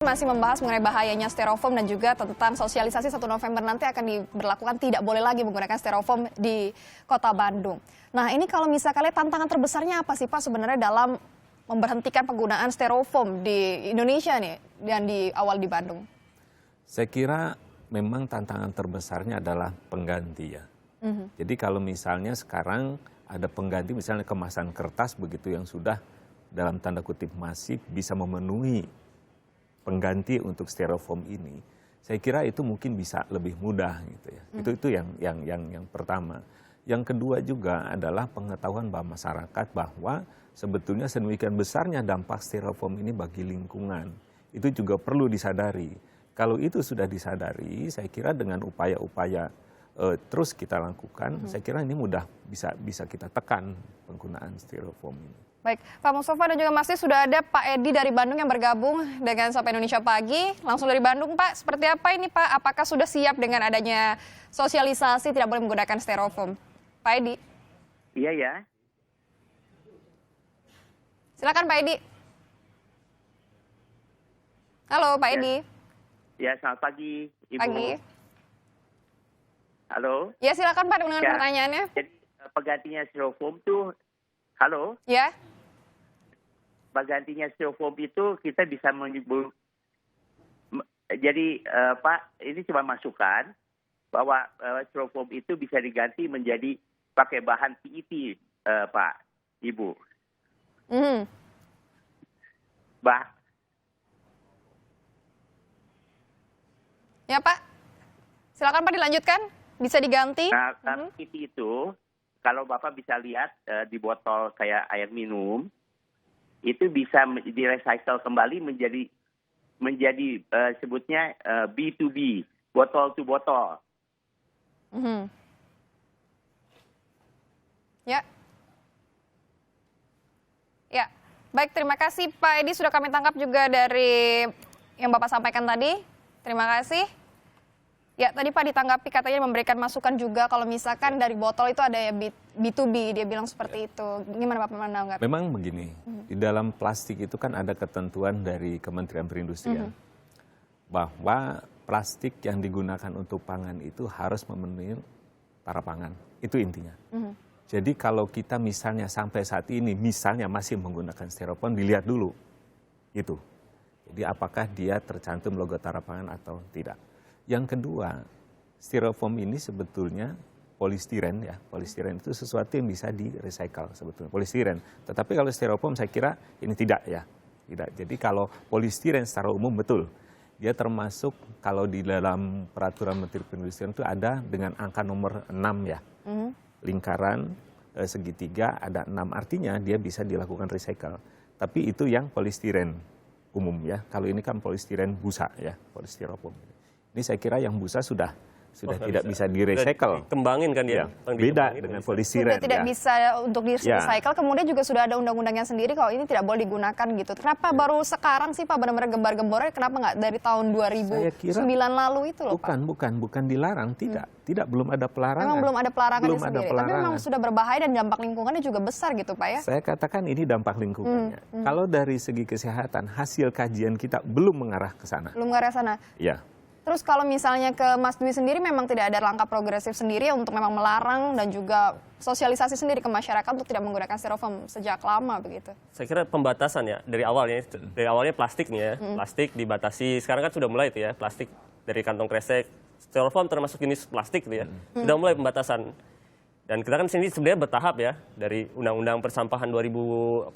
Masih membahas mengenai bahayanya styrofoam dan juga tentang sosialisasi 1 November nanti akan diberlakukan tidak boleh lagi menggunakan styrofoam di Kota Bandung. Nah, ini kalau misalnya tantangan terbesarnya apa sih Pak sebenarnya dalam memberhentikan penggunaan styrofoam di Indonesia nih dan di awal di Bandung? Saya kira memang tantangan terbesarnya adalah pengganti ya. Jadi kalau misalnya sekarang ada pengganti misalnya kemasan kertas begitu yang sudah dalam tanda kutip masif bisa memenuhi pengganti untuk styrofoam ini, saya kira itu mungkin bisa lebih mudah gitu ya. Itu yang pertama. Yang kedua juga adalah pengetahuan bahwa masyarakat bahwa sebetulnya sedemikian besarnya dampak styrofoam ini bagi lingkungan. Itu juga perlu disadari. Kalau itu sudah disadari, saya kira dengan upaya-upaya terus kita lakukan, saya kira ini mudah bisa kita tekan penggunaan styrofoam ini. Baik, Pak Mustafa dan juga Mas Nis, sudah ada Pak Edi dari Bandung yang bergabung dengan Sapa Indonesia Pagi. Langsung dari Bandung, Pak. Seperti apa ini, Pak? Apakah sudah siap dengan adanya sosialisasi tidak boleh menggunakan styrofoam? Pak Edi. Iya, ya. Silakan, Pak Edi. Halo, Pak Edi. Ya, selamat pagi, Ibu. Pagi. Halo. Ya, silakan, Pak, dengan pertanyaannya. Jadi, penggantinya styrofoam tuh, halo? Ya. Penggantinya styrofoam itu kita bisa menyebut, jadi Pak, ini cuma masukan bahwa styrofoam itu bisa diganti menjadi pakai bahan PET, Pak, Ibu. Ya, Pak. Silakan, Pak, dilanjutkan. Bisa diganti. Nah, PET itu, kalau Bapak bisa lihat di botol kayak air minum, itu bisa di-recycle kembali menjadi sebutnya B2B, botol to botol. Ya. Ya. Baik, terima kasih Pak Edi sudah kami tangkap juga dari yang Bapak sampaikan tadi. Terima kasih. Ya, tadi Pak ditanggapi katanya memberikan masukan juga kalau misalkan dari botol itu ada ya B2B, dia bilang seperti itu. Gimana Bapak menanggapi? Memang begini, di dalam plastik itu kan ada ketentuan dari Kementerian Perindustrian bahwa plastik yang digunakan untuk pangan itu harus memenuhi tara pangan. Itu intinya. Jadi kalau kita misalnya sampai saat ini misalnya masih menggunakan styrofoam, dilihat dulu itu. Jadi apakah dia tercantum logo tara pangan atau tidak. Yang kedua, styrofoam ini sebetulnya polistiren ya. Polistiren itu sesuatu yang bisa di-recycle sebetulnya, polistiren. Tetapi kalau styrofoam saya kira ini tidak ya. Tidak. Jadi kalau polistiren secara umum betul. Dia termasuk kalau di dalam peraturan Menteri Perindustrian itu ada dengan angka nomor 6 ya. Lingkaran segitiga ada 6, artinya dia bisa dilakukan recycle. Tapi itu yang polistiren umum ya. Kalau ini kan polistiren busa ya, polistyrofoam. Ini saya kira yang busa sudah tidak bisa di-recycle. Kembangin kan dia? Ya, beda dengan polistiren. Sudah tidak bisa untuk di-recycle, kemudian juga sudah ada undang-undangnya sendiri kalau ini tidak boleh digunakan gitu. Kenapa baru sekarang sih Pak benar-benar gembar-gembornya, kenapa nggak dari tahun 2009 lalu itu loh Pak? Bukan dilarang, tidak, belum ada pelarangan. Memang belum ada pelarangan belum sendiri, tapi memang sudah berbahaya dan dampak lingkungannya juga besar gitu Pak ya? Saya katakan ini dampak lingkungannya. Kalau dari segi kesehatan, hasil kajian kita belum mengarah ke sana. Belum mengarah ke sana? Iya. Terus kalau misalnya ke Mas Dwi sendiri memang tidak ada langkah progresif sendiri untuk memang melarang dan juga sosialisasi sendiri ke masyarakat untuk tidak menggunakan styrofoam sejak lama begitu? Saya kira pembatasan ya dari awalnya plastik nih ya, plastik dibatasi. Sekarang kan sudah mulai itu ya, plastik dari kantong kresek, styrofoam termasuk jenis plastik gitu ya, sudah mulai pembatasan. Dan kita kan sini sebenarnya bertahap ya, dari Undang-Undang Persampahan 2008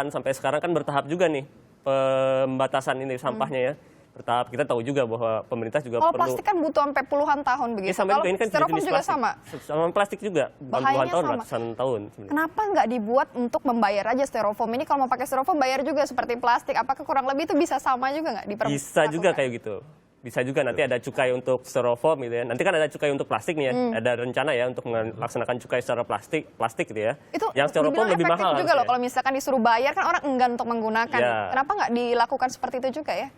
sampai sekarang kan bertahap juga nih pembatasan ini sampahnya ya. Bertahap, kita tahu juga bahwa pemerintah juga kalau perlu... Kalau plastik kan butuh sampai puluhan tahun begitu. Ya, kalau kan styrofoam juga plastik. sama? Sama plastik juga, puluhan tahun, ratusan tahun. Sebenarnya. Kenapa nggak dibuat untuk membayar aja styrofoam ini? Kalau mau pakai styrofoam bayar juga seperti plastik. Apakah kurang lebih itu bisa sama juga nggak? Bisa juga kayak gitu. bisa juga nanti ada cukai untuk styrofoam gitu ya. Nanti kan ada cukai untuk plastik nih ya. Ada rencana ya untuk melaksanakan cukai secara plastik gitu ya. Itu yang styrofoam dibilang lebih efektif mahal juga loh harusnya. kalau misalkan disuruh bayar kan orang enggan untuk menggunakan. Ya. Kenapa nggak dilakukan seperti itu juga ya?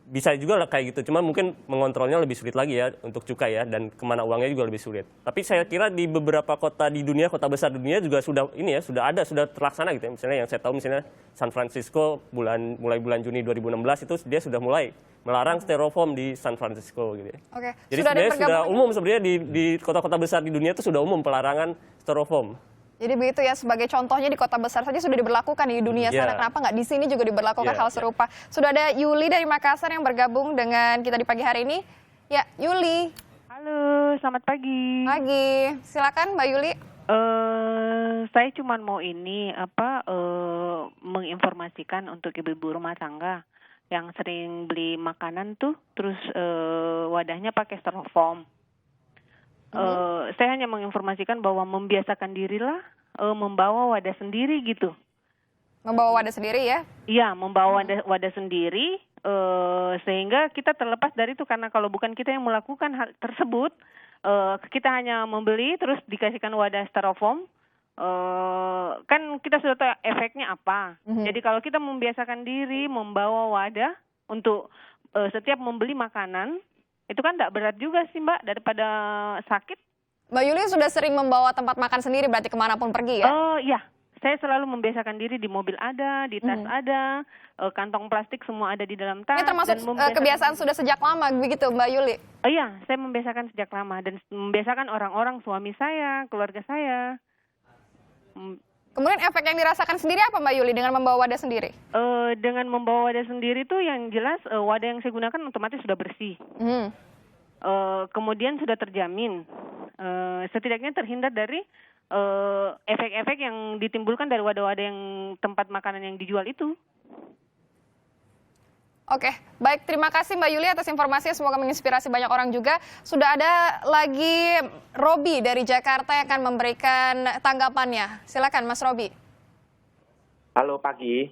Bisa juga lah kayak gitu. Cuma mungkin mengontrolnya lebih sulit lagi ya untuk cukai ya, dan kemana uangnya juga lebih sulit. Tapi saya kira di beberapa kota di dunia, kota besar di dunia juga sudah sudah terlaksana gitu ya. Misalnya yang saya tahu misalnya San Francisco mulai bulan Juni 2016 itu dia sudah mulai melarang styrofoam di San Francisco gitu ya. Oke. Jadi Sudah ada yang sebenarnya sudah bergabung? umum sebenarnya di kota-kota besar di dunia itu sudah umum pelarangan styrofoam. Jadi begitu ya, sebagai contohnya di kota besar saja sudah diberlakukan di dunia sana. Ya. Kenapa nggak di sini juga diberlakukan Ya, hal serupa? Sudah ada Yuli dari Makassar yang bergabung dengan kita di pagi hari ini. Ya, Yuli. Halo, selamat pagi. Pagi. Silakan Mbak Yuli. Saya cuma mau menginformasikan untuk ibu-ibu rumah tangga yang sering beli makanan tuh, terus wadahnya pakai styrofoam. Saya hanya menginformasikan bahwa membiasakan dirilah membawa wadah sendiri gitu. Membawa wadah sendiri ya. Iya, membawa wadah sendiri sehingga kita terlepas dari itu, karena kalau bukan kita yang melakukan hal tersebut, kita hanya membeli terus dikasihkan wadah styrofoam, kan kita sudah tahu efeknya apa. Jadi kalau kita membiasakan diri membawa wadah untuk setiap membeli makanan, itu kan tidak berat juga sih Mbak, daripada sakit. Mbak Yuli sudah sering membawa tempat makan sendiri berarti kemanapun pergi ya? Iya. Saya selalu membiasakan diri, di mobil ada, di tas ada, kantong plastik semua ada di dalam tas. Ini termasuk dan kebiasaan sudah sejak lama begitu Mbak Yuli? Iya, saya membiasakan sejak lama dan membiasakan orang-orang, suami saya, keluarga saya. Kemudian efek yang dirasakan sendiri apa Mbak Yuli dengan membawa wadah sendiri? Dengan membawa wadah sendiri tuh yang jelas wadah yang saya gunakan otomatis sudah bersih. Kemudian sudah terjamin, setidaknya terhindar dari efek-efek yang ditimbulkan dari wadah-wadah yang tempat makanan yang dijual itu. Oke, baik, terima kasih Mbak Yuli atas informasinya, semoga menginspirasi banyak orang juga. Sudah ada lagi Robi dari Jakarta yang akan memberikan tanggapannya. Silakan Mas Robi. Halo, pagi.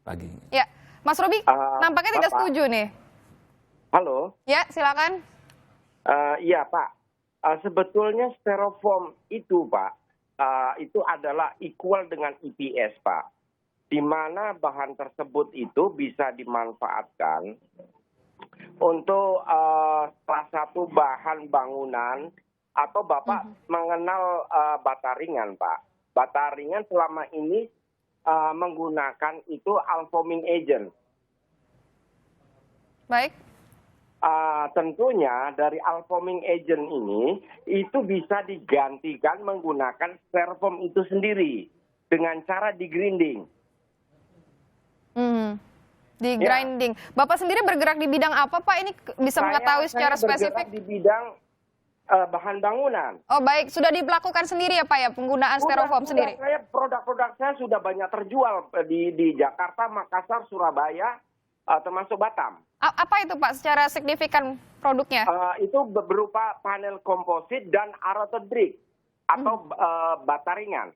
Pagi. Ya, Mas Robi nampaknya tidak setuju nih. Halo. Ya, silakan. Iya Pak, sebetulnya styrofoam itu Pak, itu adalah equal dengan EPS Pak, di mana bahan tersebut itu bisa dimanfaatkan untuk salah satu bahan bangunan, atau Bapak mengenal bata ringan Pak. Bata ringan selama ini menggunakan itu alfoaming agent. Baik. Tentunya dari alfoaming agent ini itu bisa digantikan menggunakan styrofoam itu sendiri dengan cara di-grinding. Di-grinding. Bapak sendiri bergerak di bidang apa Pak? Ini bisa mengetahui secara spesifik? Saya bergerak di bidang bahan bangunan. Oh baik, sudah dilakukan sendiri ya Pak ya, penggunaan styrofoam sendiri? Produk-produk saya sudah banyak terjual di Jakarta, Makassar, Surabaya, termasuk Batam. Apa itu Pak secara signifikan produknya? Itu berupa panel komposit dan arrowhead brick atau bata ringan.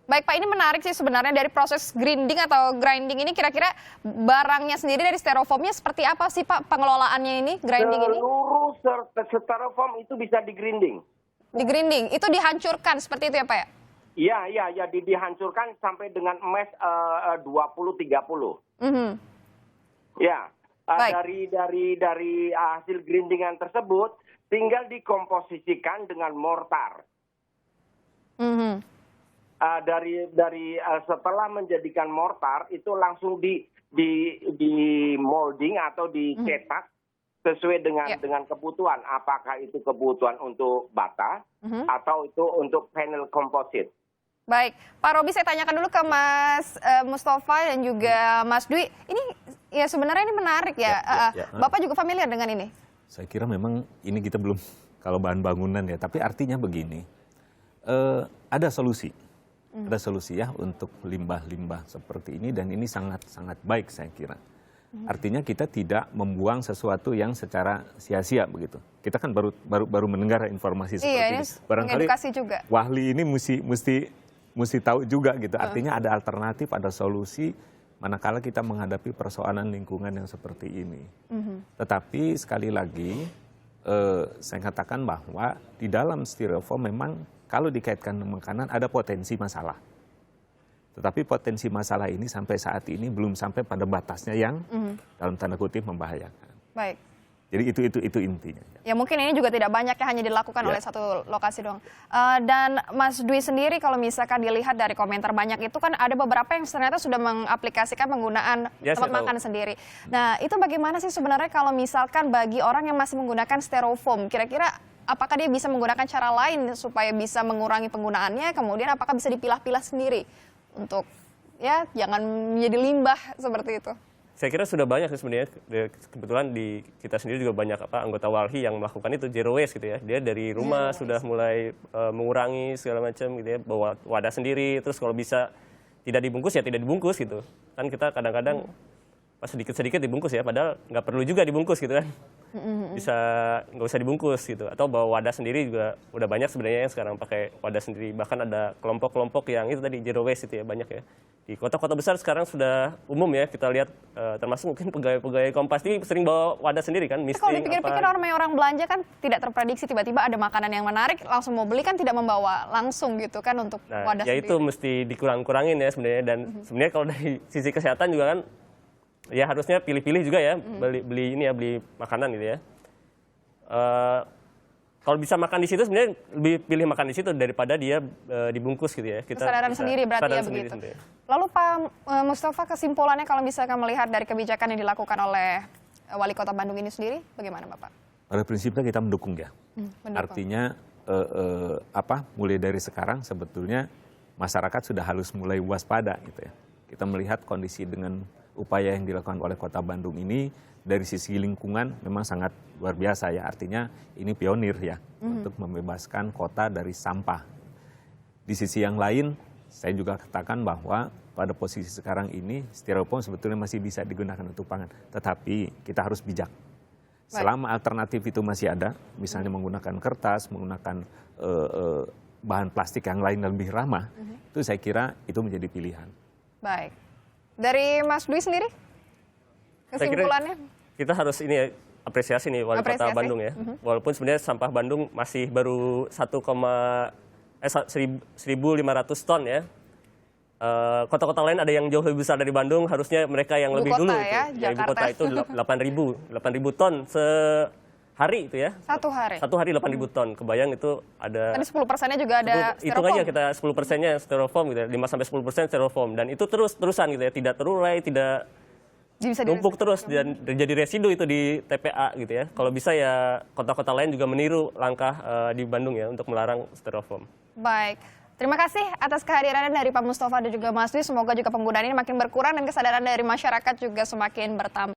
Baik Pak, ini menarik sih sebenarnya dari proses grinding atau grinding ini, kira-kira barangnya sendiri dari styrofoamnya seperti apa sih Pak pengelolaannya ini, grinding ini? Seluruh styrofoam itu bisa di-grinding. Di-grinding, itu dihancurkan seperti itu ya Pak ya? Iya, dihancurkan sampai dengan emas 20-30. Ya, dari hasil grindingan tersebut tinggal dikomposisikan dengan mortar. Setelah menjadikan mortar itu langsung di molding atau dicetak sesuai dengan kebutuhan. Apakah itu kebutuhan untuk bata atau itu untuk panel komposit. Baik, Pak Robi, saya tanyakan dulu ke Mas Mustafa dan juga Mas Dwi. Ini ya sebenarnya ini menarik ya. Bapak juga familiar dengan ini? Saya kira memang ini kita belum kalau bahan bangunan ya, tapi artinya begini, ada solusi. Ada solusi ya untuk limbah-limbah seperti ini, dan ini sangat-sangat baik saya kira. Artinya kita tidak membuang sesuatu yang secara sia-sia begitu. Kita kan baru mendengar informasi seperti ini. Barangkali juga. Wahli ini mesti tahu juga gitu. Artinya ada alternatif, ada solusi manakala kita menghadapi persoalan lingkungan yang seperti ini. Tetapi sekali lagi, saya katakan bahwa di dalam styrofoam memang kalau dikaitkan dengan makanan ada potensi masalah. Tetapi potensi masalah ini sampai saat ini belum sampai pada batasnya yang dalam tanda kutip membahayakan. Baik. Jadi itu intinya. Ya mungkin ini juga tidak banyak ya, hanya dilakukan oleh satu lokasi doang. Dan Mas Dwi sendiri kalau misalkan dilihat dari komentar banyak itu kan ada beberapa yang ternyata sudah mengaplikasikan penggunaan tempat makan sendiri. Nah itu bagaimana sih sebenarnya kalau misalkan bagi orang yang masih menggunakan styrofoam, kira-kira apakah dia bisa menggunakan cara lain supaya bisa mengurangi penggunaannya, kemudian apakah bisa dipilah-pilah sendiri untuk ya jangan menjadi limbah seperti itu? Saya kira sudah banyak sih sebenarnya, kebetulan di kita sendiri juga banyak anggota WALHI yang melakukan itu zero waste gitu ya. Dia dari rumah sudah mulai mengurangi segala macam gitu ya, bawa wadah sendiri, terus kalau bisa tidak dibungkus ya tidak dibungkus gitu. Kan kita kadang-kadang pas sedikit-sedikit dibungkus ya, padahal nggak perlu juga dibungkus gitu kan. Bisa nggak usah dibungkus gitu, atau bawa wadah sendiri juga udah banyak sebenarnya yang sekarang pakai wadah sendiri. Bahkan ada kelompok-kelompok yang itu tadi zero waste itu ya, banyak ya. Di kota-kota besar sekarang sudah umum ya, kita lihat termasuk mungkin pegawai-pegawai Kompas TV sering bawa wadah sendiri kan, Kalau dipikir-pikir orang belanja kan tidak terprediksi, tiba-tiba ada makanan yang menarik langsung mau beli kan tidak membawa langsung gitu kan untuk wadah ya sendiri. itu mesti dikurang-kurangin ya sebenarnya. Dan sebenarnya kalau dari sisi kesehatan juga kan ya harusnya pilih-pilih juga ya, beli makanan gitu ya. Kalau bisa makan di situ sebenarnya lebih pilih makan di situ daripada dia dibungkus gitu ya. Kesadaran sendiri berarti ya begitu. Sendiri. Lalu Pak Mustafa, kesimpulannya kalau misalkan melihat dari kebijakan yang dilakukan oleh Wali Kota Bandung ini sendiri, bagaimana Bapak? Pada prinsipnya kita mendukung ya. Mendukung. Artinya mulai dari sekarang sebetulnya masyarakat sudah harus mulai waspada gitu ya. Kita melihat kondisi dengan upaya yang dilakukan oleh Kota Bandung ini dari sisi lingkungan memang sangat luar biasa ya. Artinya ini pionir ya untuk membebaskan kota dari sampah. Di sisi yang lain saya juga katakan bahwa pada posisi sekarang ini styrofoam sebetulnya masih bisa digunakan untuk pangan. Tetapi kita harus bijak. Selama alternatif itu masih ada, misalnya menggunakan kertas, menggunakan bahan plastik yang lain dan lebih ramah, itu saya kira itu menjadi pilihan. Baik. Dari Mas Dwi sendiri? Kesimpulannya? Kita harus ini ya, apresiasi nih Wali Kota Bandung ya. Walaupun sebenarnya sampah Bandung masih baru 1.500 ton ya. Kota-kota lain ada yang jauh lebih besar dari Bandung, harusnya mereka yang lebih dulu ya, itu. Ya, ibu kota itu 8.000 ton sehari itu ya. Satu hari? Satu hari 8.000 ton. Kebayang itu ada... Tadi 10%-nya juga ada styrofoam. Hitung aja kita 10%-nya styrofoam gitu ya, 5-10% styrofoam. Dan itu terusan gitu ya, tidak terurai, tidak numpuk terus dan jadi residu itu di TPA gitu ya. Kalau bisa ya kota-kota lain juga meniru langkah di Bandung ya untuk melarang styrofoam. Baik. Terima kasih atas kehadirannya dari Pak Mustafa dan juga Mas Dwi. Semoga juga penggunaan ini makin berkurang dan kesadaran dari masyarakat juga semakin bertambah.